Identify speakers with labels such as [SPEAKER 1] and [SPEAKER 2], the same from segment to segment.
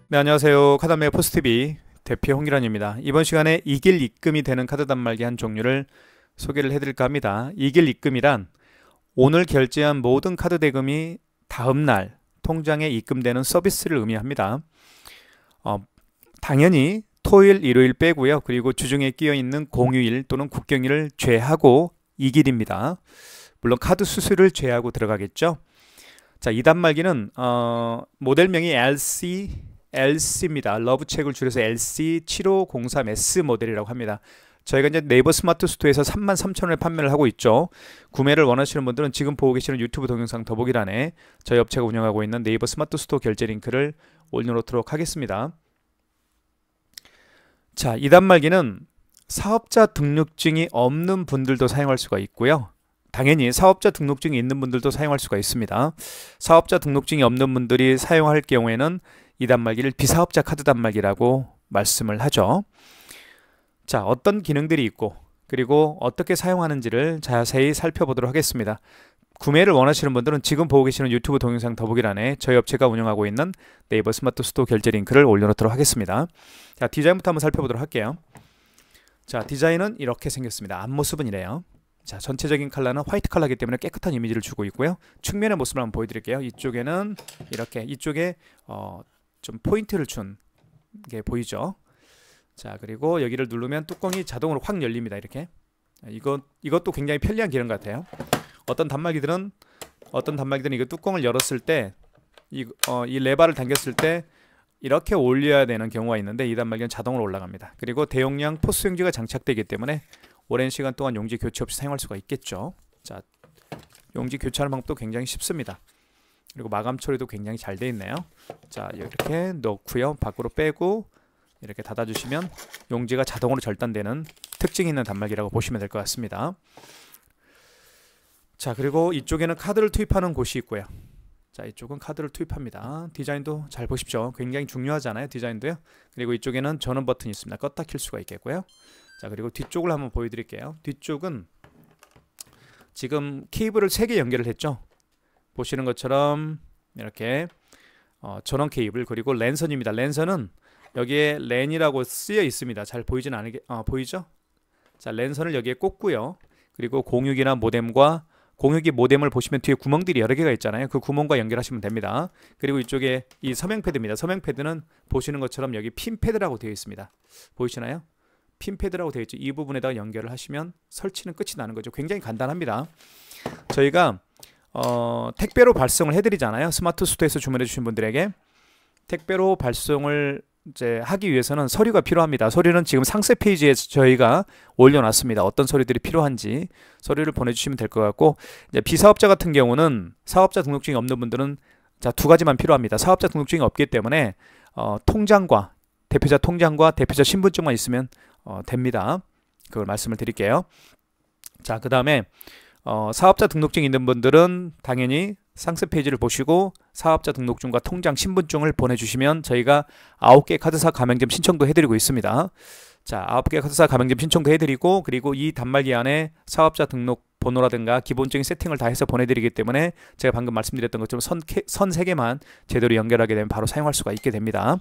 [SPEAKER 1] 네, 안녕하세요. 카드단말 포스TV 대표 홍기란입니다. 이번 시간에 이길 입금이 되는 카드 단말기 한 종류를 소개를 해드릴까 합니다. 이길 입금이란 오늘 결제한 모든 카드 대금이 다음날 통장에 입금되는 서비스를 의미합니다. 당연히 토요일, 일요일 빼고요. 그리고 주중에 끼어있는 공휴일 또는 국경일을 제하고 이길입니다. 물론 카드 수수료를 제하고 들어가겠죠. 자, 이 단말기는 모델명이 LC입니다. 러브책을 줄여서 LC7503S 모델이라고 합니다. 저희가 이제 네이버 스마트 스토어에서 33,000원에 판매를 하고 있죠. 구매를 원하시는 분들은 지금 보고 계시는 유튜브 동영상 더보기란에 저희 업체가 운영하고 있는 네이버 스마트 스토어 결제 링크를 올려놓도록 하겠습니다. 자, 이 단말기는 사업자 등록증이 없는 분들도 사용할 수가 있고요. 당연히 사업자 등록증이 있는 분들도 사용할 수가 있습니다. 사업자 등록증이 없는 분들이 사용할 경우에는 이 단말기를 비사업자 카드 단말기라고 말씀을 하죠. 자, 어떤 기능들이 있고 그리고 어떻게 사용하는지를 자세히 살펴보도록 하겠습니다. 구매를 원하시는 분들은 지금 보고 계시는 유튜브 동영상 더보기란에 저희 업체가 운영하고 있는 네이버 스마트 스토어 결제 링크를 올려놓도록 하겠습니다. 자, 디자인부터 한번 살펴보도록 할게요. 자, 디자인은 이렇게 생겼습니다. 앞모습은 이래요. 자, 전체적인 컬러는 화이트 컬러이기 때문에 깨끗한 이미지를 주고 있고요. 측면의 모습을 한번 보여드릴게요. 이쪽에는 이렇게 이쪽에 좀 포인트를 준 게 보이죠. 자, 그리고 여기를 누르면 뚜껑이 자동으로 확 열립니다. 이렇게. 이것도 굉장히 편리한 기능 같아요. 어떤 단말기들은 이거 뚜껑을 열었을 때 이 레버를 당겼을 때 이렇게 올려야 되는 경우가 있는데 이 단말기는 자동으로 올라갑니다. 그리고 대용량 포스 용지가 장착되기 때문에 오랜 시간 동안 용지 교체 없이 사용할 수가 있겠죠. 자, 용지 교체하는 방법도 굉장히 쉽습니다. 그리고 마감 처리도 굉장히 잘 되어 있네요. 자, 이렇게 넣고요. 밖으로 빼고 이렇게 닫아주시면 용지가 자동으로 절단되는 특징이 있는 단말기라고 보시면 될 것 같습니다. 자, 그리고 이쪽에는 카드를 투입하는 곳이 있고요. 자, 이쪽은 카드를 투입합니다. 디자인도 잘 보십시오. 굉장히 중요하잖아요. 디자인도요. 그리고 이쪽에는 전원 버튼이 있습니다. 껐다 킬 수가 있겠고요. 자, 그리고 뒤쪽을 한번 보여드릴게요. 뒤쪽은 지금 케이블을 3개 연결을 했죠. 보시는 것처럼 이렇게 전원 케이블 그리고 랜선입니다. 랜선은 여기에 랜이라고 쓰여 있습니다. 잘 보이진 않게 보이죠? 자, 랜선을 여기에 꽂고요. 그리고 공유기나 모뎀과 공유기 모뎀을 보시면 뒤에 구멍들이 여러 개가 있잖아요. 그 구멍과 연결하시면 됩니다. 그리고 이쪽에 이 서명 패드입니다. 서명 패드는 보시는 것처럼 여기 핀 패드라고 되어 있습니다. 보이시나요? 핀 패드라고 되어 있죠. 이 부분에다가 연결을 하시면 설치는 끝이 나는 거죠. 굉장히 간단합니다. 저희가 택배로 발송을 해드리잖아요. 스마트 스토어에서 주문해 주신 분들에게 택배로 발송을 이제 하기 위해서는 서류가 필요합니다. 서류는 지금 상세 페이지에 저희가 올려놨습니다. 어떤 서류들이 필요한지 서류를 보내주시면 될 것 같고, 이제 비사업자 같은 경우는 사업자 등록증이 없는 분들은 자, 2가지만 필요합니다. 사업자 등록증이 없기 때문에 통장과 대표자 신분증만 있으면 됩니다. 그걸 말씀을 드릴게요. 자, 그 다음에 사업자 등록증 있는 분들은 당연히 상세 페이지를 보시고 사업자 등록증과 통장 신분증을 보내주시면 저희가 9개 카드사 가맹점 신청도 해드리고 있습니다. 자, 9개 카드사 가맹점 신청도 해드리고, 그리고 이 단말기 안에 사업자 등록 번호라든가 기본적인 세팅을 다 해서 보내드리기 때문에 제가 방금 말씀드렸던 것처럼 선 3개만 제대로 연결하게 되면 바로 사용할 수가 있게 됩니다.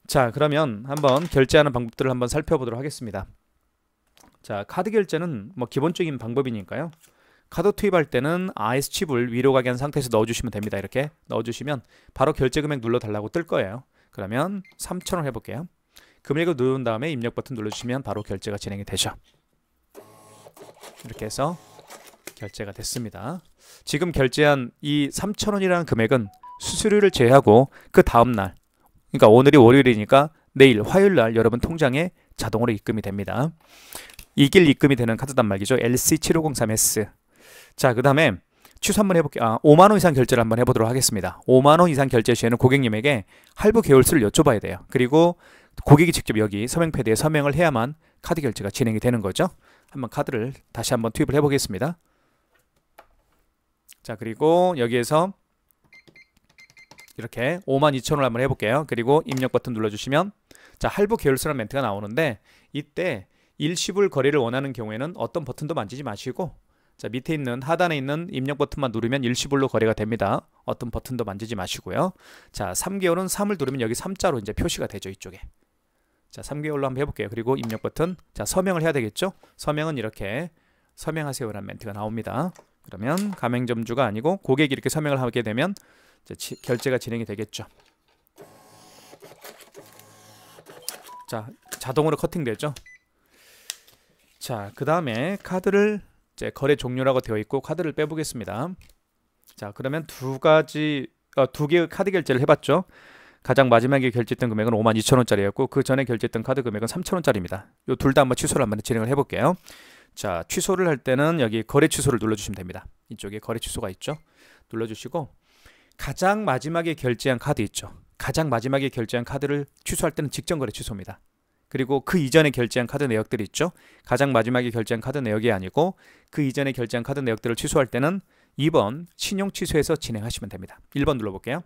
[SPEAKER 1] 자, 그러면 한번 결제하는 방법들을 한번 살펴보도록 하겠습니다. 자, 카드 결제는 뭐 기본적인 방법이니까요. 카드 투입할 때는 RS 칩을 위로 가게 한 상태에서 넣어주시면 됩니다. 이렇게 넣어주시면 바로 결제 금액 눌러달라고 뜰 거예요. 그러면 3,000원 해볼게요. 금액을 누른 다음에 입력 버튼 눌러주시면 바로 결제가 진행이 되죠. 이렇게 해서 결제가 됐습니다. 지금 결제한 이 3,000원이라는 금액은 수수료를 제외하고 그 다음날, 그러니까 오늘이 월요일이니까 내일 화요일날 여러분 통장에 자동으로 입금이 됩니다. 이길 입금이 되는 카드 단말기죠. LC7503S. 자, 그 다음에 취소 한번 해볼게요. 5만원 이상 결제를 한번 해보도록 하겠습니다. 5만원 이상 결제 시에는 고객님에게 할부 개월수를 여쭤봐야 돼요. 그리고 고객이 직접 여기 서명 패드에 서명을 해야만 카드 결제가 진행이 되는 거죠. 한번 카드를 다시 한번 투입을 해보겠습니다. 자, 그리고 여기에서 이렇게 52,000원을 한번 해볼게요. 그리고 입력 버튼 눌러주시면 자, 할부 계열수라는 멘트가 나오는데, 이때 일시불 거래를 원하는 경우에는 어떤 버튼도 만지지 마시고 자, 밑에 있는 하단에 있는 입력 버튼만 누르면 일시불로 거래가 됩니다. 어떤 버튼도 만지지 마시고요. 자, 3개월은 3을 누르면 여기 3자로 이제 표시가 되죠, 이쪽에. 자, 3개월로 한번 해볼게요. 그리고 입력 버튼. 자, 서명을 해야 되겠죠? 서명은 이렇게 서명하세요라는 멘트가 나옵니다. 그러면 가맹점주가 아니고 고객이 이렇게 서명을 하게 되면 이제 결제가 진행이 되겠죠. 자, 자동으로 커팅되죠. 자, 그 다음에 카드를 이제 거래 종료라고 되어 있고 카드를 빼보겠습니다. 자, 그러면 두 개의 카드 결제를 해봤죠. 가장 마지막에 결제했던 금액은 52,000원짜리였고 그 전에 결제했던 카드 금액은 3,000원짜리입니다. 이 둘 다 한번 취소를 한번 진행을 해볼게요. 자, 취소를 할 때는 여기 거래 취소를 눌러주시면 됩니다. 이쪽에 거래 취소가 있죠. 눌러주시고 가장 마지막에 결제한 카드 있죠. 가장 마지막에 결제한 카드를 취소할 때는 직전 거래 취소입니다. 그리고 그 이전에 결제한 카드 내역들이 있죠. 가장 마지막에 결제한 카드 내역이 아니고 그 이전에 결제한 카드 내역들을 취소할 때는 2번 신용 취소해서 진행하시면 됩니다. 1번 눌러볼게요.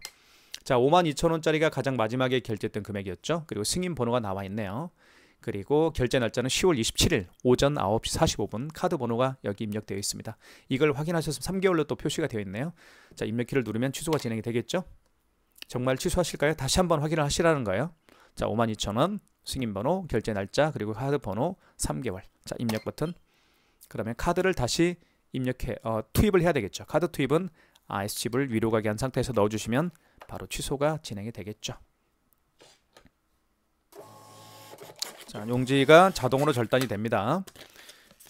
[SPEAKER 1] 자, 52,000원짜리가 가장 마지막에 결제했던 금액이었죠. 그리고 승인 번호가 나와 있네요. 그리고 결제 날짜는 10월 27일 오전 9시 45분 카드 번호가 여기 입력되어 있습니다. 이걸 확인하셨으면 3개월로 또 표시가 되어 있네요. 자, 입력키를 누르면 취소가 진행이 되겠죠. 정말 취소하실까요? 다시 한번 확인을 하시라는 거예요. 자, 52,000원 승인번호, 결제 날짜, 그리고 카드 번호 3개월. 자, 입력 버튼. 그러면 카드를 다시 투입을 해야 되겠죠. 카드 투입은 S칩을 위로 가게 한 상태에서 넣어주시면 바로 취소가 진행이 되겠죠. 자, 용지가 자동으로 절단이 됩니다.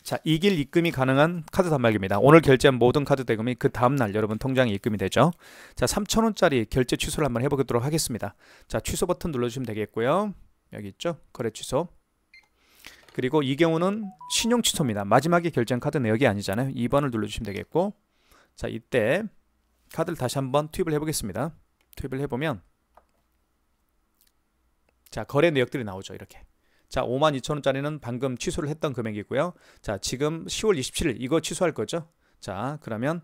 [SPEAKER 1] 자, 이길 입금이 가능한 카드 단말기입니다. 오늘 결제한 모든 카드 대금이 그 다음날 여러분 통장에 입금이 되죠. 자, 3,000원짜리 결제 취소를 한번 해보도록 하겠습니다. 자, 취소 버튼 눌러주시면 되겠고요. 여기 있죠? 거래 취소. 그리고 이 경우는 신용 취소입니다. 마지막에 결제한 카드 내역이 아니잖아요. 2번을 눌러주시면 되겠고, 자, 이때 카드를 다시 한번 투입을 해보겠습니다. 투입을 해보면 자, 거래 내역들이 나오죠. 이렇게. 자, 52,000원짜리는 방금 취소를 했던 금액이고요. 자, 지금 10월 27일 이거 취소할 거죠. 자, 그러면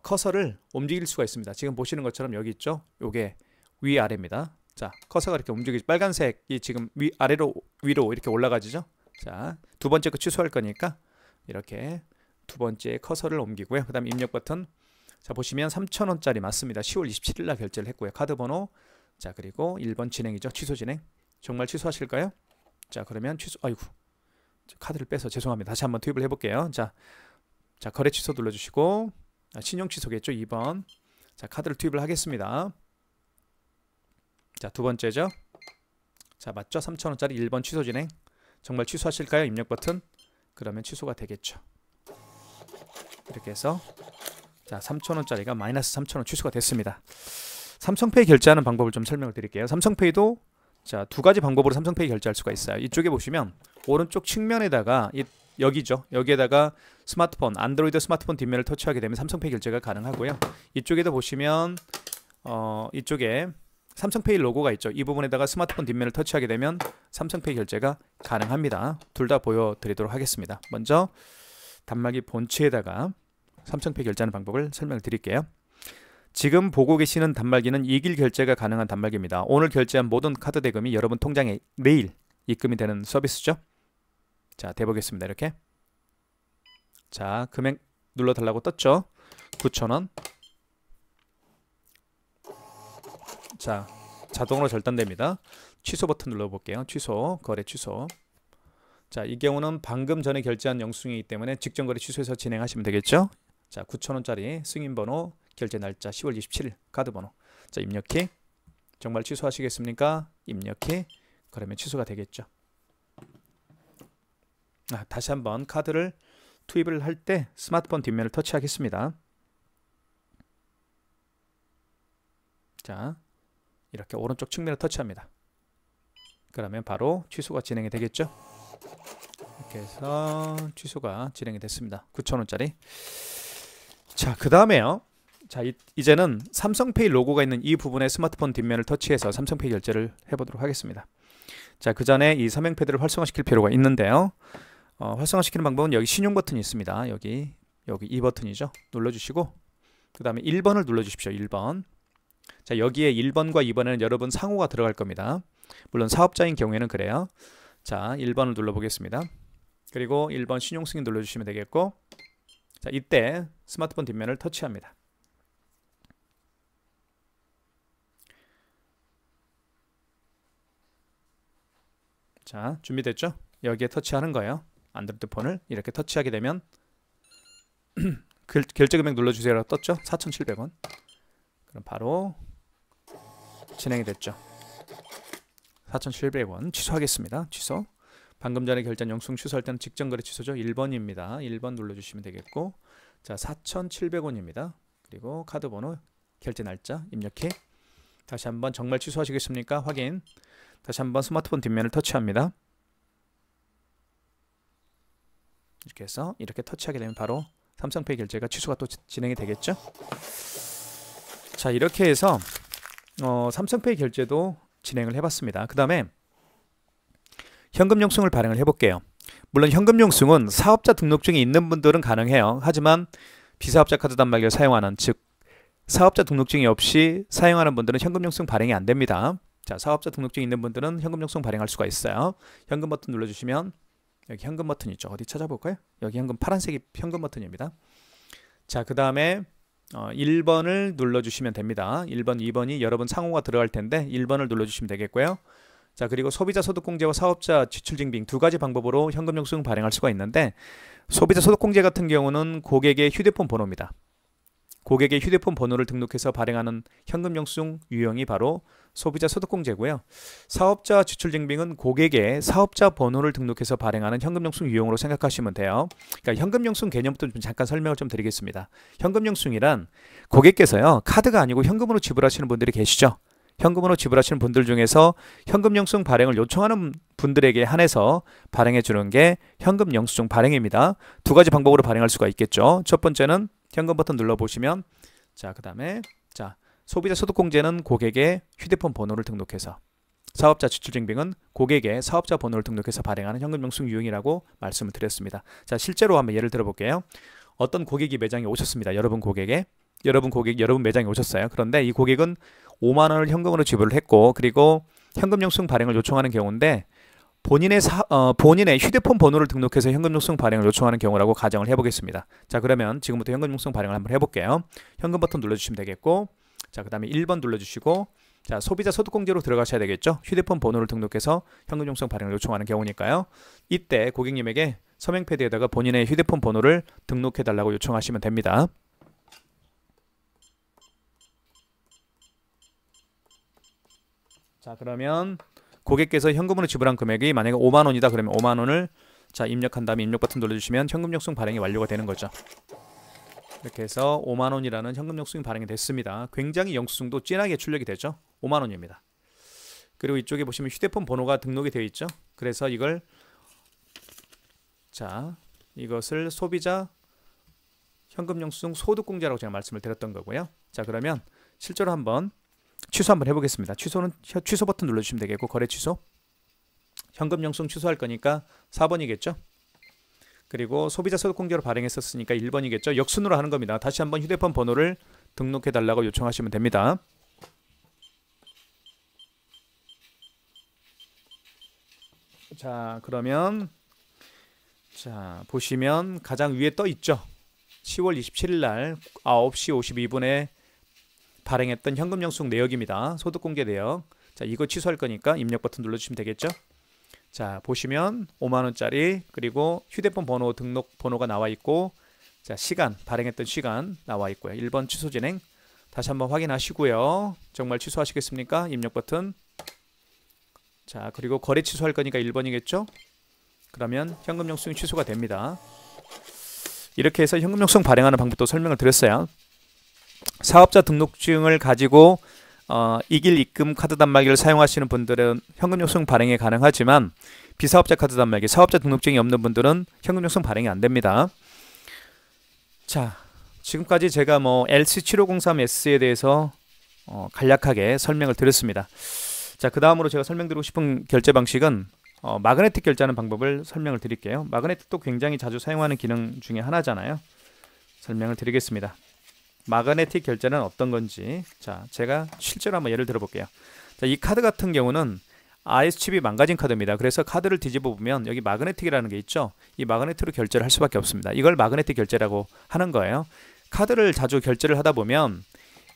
[SPEAKER 1] 커서를 움직일 수가 있습니다. 지금 보시는 것처럼 여기 있죠. 요게 위아래입니다. 자, 커서가 이렇게 움직이죠. 빨간색이 지금 위아래로 위로 이렇게 올라가지죠. 자, 두 번째 거 취소할 거니까 이렇게 두 번째 커서를 옮기고요. 그 다음 입력 버튼. 자, 보시면 3,000원짜리 맞습니다. 10월 27일 날 결제를 했고요. 카드 번호. 자, 그리고 1번 진행이죠. 취소 진행. 정말 취소하실까요? 자, 그러면 취소. 아이고, 카드를 빼서 죄송합니다. 다시 한번 투입을 해볼게요. 자, 거래 취소 눌러주시고 신용 취소겠죠. 2번. 자, 카드를 투입을 하겠습니다. 자, 두 번째죠. 자, 맞죠? 3,000원짜리 1번 취소 진행. 정말 취소하실까요? 입력 버튼. 그러면 취소가 되겠죠. 이렇게 해서 자, 3,000원짜리가 마이너스 3,000원 취소가 됐습니다. 삼성페이 결제하는 방법을 좀 설명을 드릴게요. 삼성페이도 자, 두 가지 방법으로 삼성페이 결제할 수가 있어요. 이쪽에 보시면 오른쪽 측면에다가 여기죠. 여기에다가 스마트폰, 안드로이드 스마트폰 뒷면을 터치하게 되면 삼성페이 결제가 가능하고요. 이쪽에도 보시면 이쪽에 삼성페이 로고가 있죠. 이 부분에다가 스마트폰 뒷면을 터치하게 되면 삼성페이 결제가 가능합니다. 둘 다 보여드리도록 하겠습니다. 먼저 단말기 본체에다가 삼성페이 결제하는 방법을 설명을 드릴게요. 지금 보고 계시는 단말기는 2길 결제가 가능한 단말기입니다. 오늘 결제한 모든 카드 대금이 여러분 통장에 내일 입금이 되는 서비스죠. 자, 대보겠습니다. 이렇게. 자, 금액 눌러달라고 떴죠. 9,000원. 자, 자동으로 절단됩니다. 취소 버튼 눌러볼게요. 취소, 거래 취소. 자, 이 경우는 방금 전에 결제한 영수증이기 때문에 직전 거래 취소해서 진행하시면 되겠죠. 자, 9,000원짜리 승인번호, 결제 날짜 10월 27일 카드 번호. 자, 입력키. 정말 취소하시겠습니까? 입력키. 그러면 취소가 되겠죠. 다시 한번 카드를 투입을 할 때 스마트폰 뒷면을 터치하겠습니다. 자, 이렇게 오른쪽 측면을 터치합니다. 그러면 바로 취소가 진행이 되겠죠. 이렇게 해서 취소가 진행이 됐습니다. 9,000원짜리. 자, 그 다음에요. 자, 이제는 삼성페이 로고가 있는 이 부분에 스마트폰 뒷면을 터치해서 삼성페이 결제를 해보도록 하겠습니다. 자, 그 전에 이 서명패드를 활성화시킬 필요가 있는데요. 활성화시키는 방법은 여기 신용 버튼이 있습니다. 여기 이 버튼이죠. 눌러주시고 그 다음에 1번을 눌러주십시오. 1번. 자, 여기에 1번과 2번에는 여러분 상호가 들어갈 겁니다. 물론 사업자인 경우에는 그래요. 자, 1번을 눌러보겠습니다. 그리고 1번 신용 승인 눌러주시면 되겠고, 자, 이때 스마트폰 뒷면을 터치합니다. 자, 준비됐죠? 여기에 터치하는 거예요. 안드로이드 폰을 이렇게 터치하게 되면 결제금액 눌러주세요라고 떴죠? 4,700원. 그럼 바로 진행이 됐죠. 4,700원 취소하겠습니다. 취소. 방금 전에 결제한 영수증 취소할 때는 직전거래 취소죠. 1번입니다. 1번 눌러주시면 되겠고, 자, 4,700원입니다. 그리고 카드 번호, 결제 날짜 입력해. 다시 한번 정말 취소하시겠습니까? 확인. 다시 한번 스마트폰 뒷면을 터치합니다. 이렇게 해서 이렇게 터치하게 되면 바로 삼성페이 결제가 취소가 또 진행이 되겠죠. 자, 이렇게 해서 삼성페이 결제도 진행을 해봤습니다. 그 다음에 현금 영수증을 발행을 해볼게요. 물론 현금 영수증은 사업자 등록증이 있는 분들은 가능해요. 하지만 비사업자 카드 단말기를 사용하는, 즉 사업자 등록증이 없이 사용하는 분들은 현금 영수증 발행이 안 됩니다. 자, 사업자 등록증이 있는 분들은 현금 영수증 발행할 수가 있어요. 현금 버튼 눌러주시면 여기 현금 버튼 있죠. 어디 찾아볼까요? 여기 현금, 파란색이 현금 버튼입니다. 자, 그 다음에 1번을 눌러주시면 됩니다. 1번, 2번이 여러분 상호가 들어갈 텐데 1번을 눌러주시면 되겠고요. 자, 그리고 소비자 소득공제와 사업자 지출증빙 두 가지 방법으로 현금 영수증 발행할 수가 있는데, 소비자 소득공제 같은 경우는 고객의 휴대폰 번호입니다. 고객의 휴대폰 번호를 등록해서 발행하는 현금 영수증 유형이 바로 소비자 소득공제고요. 사업자 지출증빙은 고객의 사업자 번호를 등록해서 발행하는 현금 영수증 유형으로 생각하시면 돼요. 그러니까 현금 영수증 개념부터 좀 잠깐 설명을 좀 드리겠습니다. 현금 영수증이란 고객께서요, 카드가 아니고 현금으로 지불하시는 분들이 계시죠. 현금으로 지불하시는 분들 중에서 현금 영수증 발행을 요청하는 분들에게 한해서 발행해 주는 게 현금 영수증 발행입니다. 두 가지 방법으로 발행할 수가 있겠죠. 첫 번째는 현금 버튼 눌러보시면, 자, 그 다음에 자, 소비자 소득공제는 고객의 휴대폰 번호를 등록해서, 사업자 지출증빙은 고객의 사업자 번호를 등록해서 발행하는 현금 영수증 유형이라고 말씀을 드렸습니다. 자, 실제로 한번 예를 들어볼게요. 어떤 고객이 매장에 오셨습니다. 여러분 매장에 오셨어요. 그런데 이 고객은 5만 원을 현금으로 지불을 했고, 그리고 현금 영수증 발행을 요청하는 경우인데 본인의 휴대폰 번호를 등록해서 현금 영수증 발행을 요청하는 경우라고 가정을 해보겠습니다. 자, 그러면 지금부터 현금 영수증 발행을 한번 해볼게요. 현금 버튼 눌러주시면 되겠고, 자, 그 다음에 1번 눌러주시고, 자, 소비자 소득공제로 들어가셔야 되겠죠. 휴대폰 번호를 등록해서 현금 영수증 발행을 요청하는 경우니까요. 이때 고객님에게 서명 패드에다가 본인의 휴대폰 번호를 등록해 달라고 요청하시면 됩니다. 자, 그러면 고객께서 현금으로 지불한 금액이 만약에 5만 원이다 그러면 5만 원을 자, 입력한 다음에 입력 버튼 눌러주시면 현금 영수증 발행이 완료가 되는 거죠. 이렇게 해서 5만 원이라는 현금 영수증 발행이 됐습니다. 굉장히 영수증도 진하게 출력이 되죠. 5만 원입니다. 그리고 이쪽에 보시면 휴대폰 번호가 등록이 되어 있죠. 그래서 이걸, 자, 이것을 소비자 현금 영수증 소득공제라고 제가 말씀을 드렸던 거고요. 자, 그러면 실제로 한번 취소 한번 해보겠습니다. 취소는 취소 버튼 눌러주시면 되겠고, 거래 취소, 현금 영수증 취소할 거니까 4번이겠죠. 그리고 소비자 소득공제로 발행했었으니까 1번이겠죠. 역순으로 하는 겁니다. 다시 한번 휴대폰 번호를 등록해 달라고 요청하시면 됩니다. 자, 그러면 자, 보시면 가장 위에 떠 있죠. 10월 27일 날 9시 52분에 발행했던 현금 영수증 내역입니다. 소득공제 내역. 자, 이거 취소할 거니까 입력 버튼 눌러주시면 되겠죠. 자, 보시면 5만 원짜리, 그리고 휴대폰 번호 등록 번호가 나와 있고, 자, 시간, 발행했던 시간 나와 있고요. 1번 취소 진행. 다시 한번 확인하시고요. 정말 취소하시겠습니까? 입력 버튼. 자, 그리고 거래 취소할 거니까 1번이겠죠. 그러면 현금 영수증 취소가 됩니다. 이렇게 해서 현금 영수증 발행하는 방법도 설명을 드렸어요. 사업자 등록증을 가지고 이길 입금 카드 단말기를 사용하시는 분들은 현금 영수증 발행이 가능하지만, 비사업자 카드 단말기, 사업자 등록증이 없는 분들은 현금 영수증 발행이 안 됩니다. 자, 지금까지 제가 LC7503S에 대해서 간략하게 설명을 드렸습니다. 자, 그 다음으로 제가 설명드리고 싶은 결제 방식은 마그네틱 결제하는 방법을 설명을 드릴게요. 마그네틱도 굉장히 자주 사용하는 기능 중에 하나잖아요. 설명을 드리겠습니다. 마그네틱 결제는 어떤 건지, 자, 제가 실제로 한번 예를 들어 볼게요. 자, 이 카드 같은 경우는 IS 칩이 망가진 카드입니다. 그래서 카드를 뒤집어 보면 여기 마그네틱이라는 게 있죠. 이 마그네틱으로 결제를 할 수밖에 없습니다. 이걸 마그네틱 결제라고 하는 거예요. 카드를 자주 결제를 하다 보면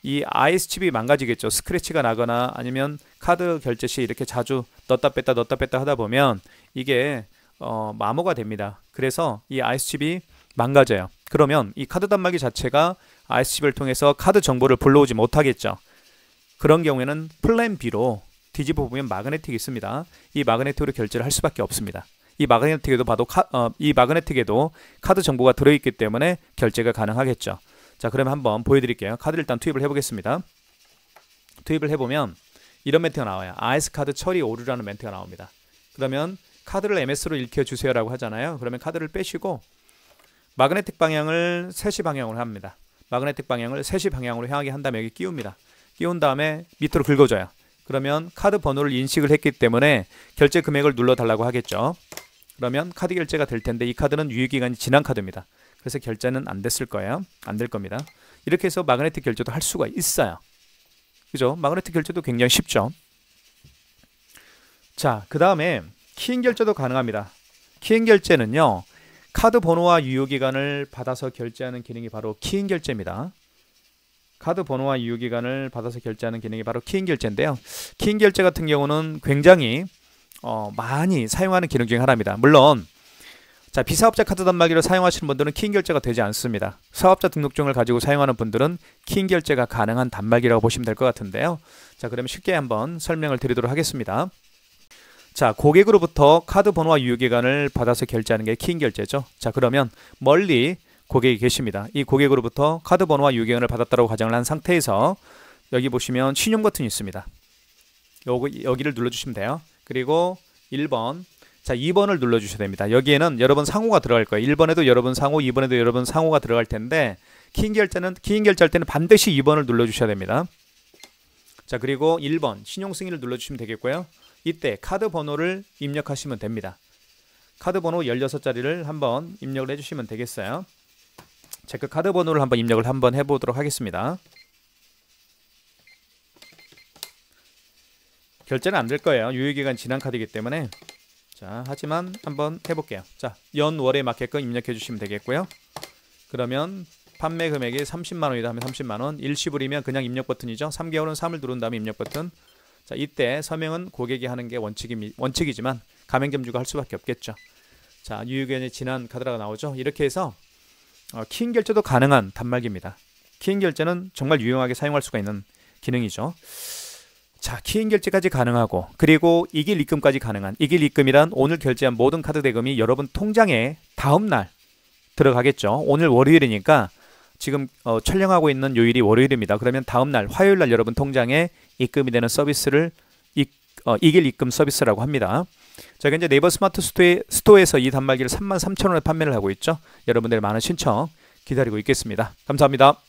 [SPEAKER 1] 이 IS 칩이 망가지겠죠. 스크래치가 나거나 아니면 카드 결제 시 이렇게 자주 넣었다 뺐다 하다 보면 이게 마모가 됩니다. 그래서 이 IS 칩이 망가져요. 그러면 이 카드 단말기 자체가 IS 칩을 통해서 카드 정보를 불러오지 못하겠죠. 그런 경우에는 플랜 B로 뒤집어 보면 마그네틱이 있습니다. 이 마그네틱으로 결제를 할 수밖에 없습니다. 이 마그네틱에도 카드 정보가 들어있기 때문에 결제가 가능하겠죠. 자, 그러면 한번 보여드릴게요. 카드를 일단 투입을 해보겠습니다. 투입을 해보면 이런 멘트가 나와요. IS 카드 처리 오류라는 멘트가 나옵니다. 그러면 카드를 MS로 읽혀주세요 라고 하잖아요. 그러면 카드를 빼시고 마그네틱 방향을 3시 방향으로 합니다. 마그네틱 방향을 3시 방향으로 향하게 한 다음에 여기 끼웁니다. 끼운 다음에 밑으로 긁어줘요. 그러면 카드 번호를 인식을 했기 때문에 결제 금액을 눌러달라고 하겠죠. 그러면 카드 결제가 될 텐데 이 카드는 유효기간이 지난 카드입니다. 그래서 결제는 안 됐을 거예요. 안 될 겁니다. 이렇게 해서 마그네틱 결제도 할 수가 있어요. 그죠? 마그네틱 결제도 굉장히 쉽죠. 자, 그 다음에 키인 결제도 가능합니다. 키인 결제는요, 카드 번호와 유효기간을 받아서 결제하는 기능이 바로 키인 결제입니다. 카드 번호와 유효기간을 받아서 결제하는 기능이 바로 키인 결제인데요. 키인 결제 같은 경우는 굉장히 많이 사용하는 기능 중에 하나입니다. 물론 자, 비사업자 카드 단말기를 사용하시는 분들은 키인 결제가 되지 않습니다. 사업자 등록증을 가지고 사용하는 분들은 키인 결제가 가능한 단말기라고 보시면 될 것 같은데요. 자, 그러면 쉽게 한번 설명을 드리도록 하겠습니다. 자, 고객으로부터 카드 번호와 유효기간을 받아서 결제하는 게 키인 결제죠. 자, 그러면 멀리 고객이 계십니다. 이 고객으로부터 카드 번호와 유효기간을 받았다고 가정을 한 상태에서 여기 보시면 신용 버튼이 있습니다. 여기를 눌러주시면 돼요. 그리고 1번, 자, 2번을 눌러주셔야 됩니다. 여기에는 여러 번 상호가 들어갈 거예요. 1번에도 여러 번 상호, 2번에도 여러 번 상호가 들어갈 텐데 키인 결제할 때는 반드시 2번을 눌러주셔야 됩니다. 자, 그리고 1번 신용 승인을 눌러주시면 되겠고요. 이때 카드 번호를 입력하시면 됩니다. 카드 번호 16자리를 한번 입력을 해주시면 되겠어요. 체크 카드 번호를 한번 입력을 한번 해보도록 하겠습니다. 결제는 안 될 거예요. 유효기간 지난 카드이기 때문에. 자, 하지만 한번 해볼게요. 자, 연월에 맞게끔 입력해 주시면 되겠고요. 그러면 판매 금액이 30만원이다 하면 30만원, 일시불이면 그냥 입력 버튼이죠. 3개월은 3을 누른 다음에 입력 버튼. 자, 이때 서명은 고객이 하는 게 원칙이지만 가맹점주가 할 수밖에 없겠죠. 자, 유효기간이 지난 카드라고 나오죠. 이렇게 해서 키인 결제도 가능한 단말기입니다. 키인 결제는 정말 유용하게 사용할 수가 있는 기능이죠. 자, 키인 결제까지 가능하고 그리고 이길 입금까지 가능한, 이길 입금이란 오늘 결제한 모든 카드 대금이 여러분 통장에 다음날 들어가겠죠. 오늘 월요일이니까 지금 촬영하고 있는 요일이 월요일입니다. 그러면 다음날 화요일날 여러분 통장에 입금이 되는 서비스를 이길 입금 서비스라고 합니다. 저희가 이제 네이버 스마트 스토어에서 이 단말기를 33,000원에 판매를 하고 있죠. 여러분들 많은 신청 기다리고 있겠습니다. 감사합니다.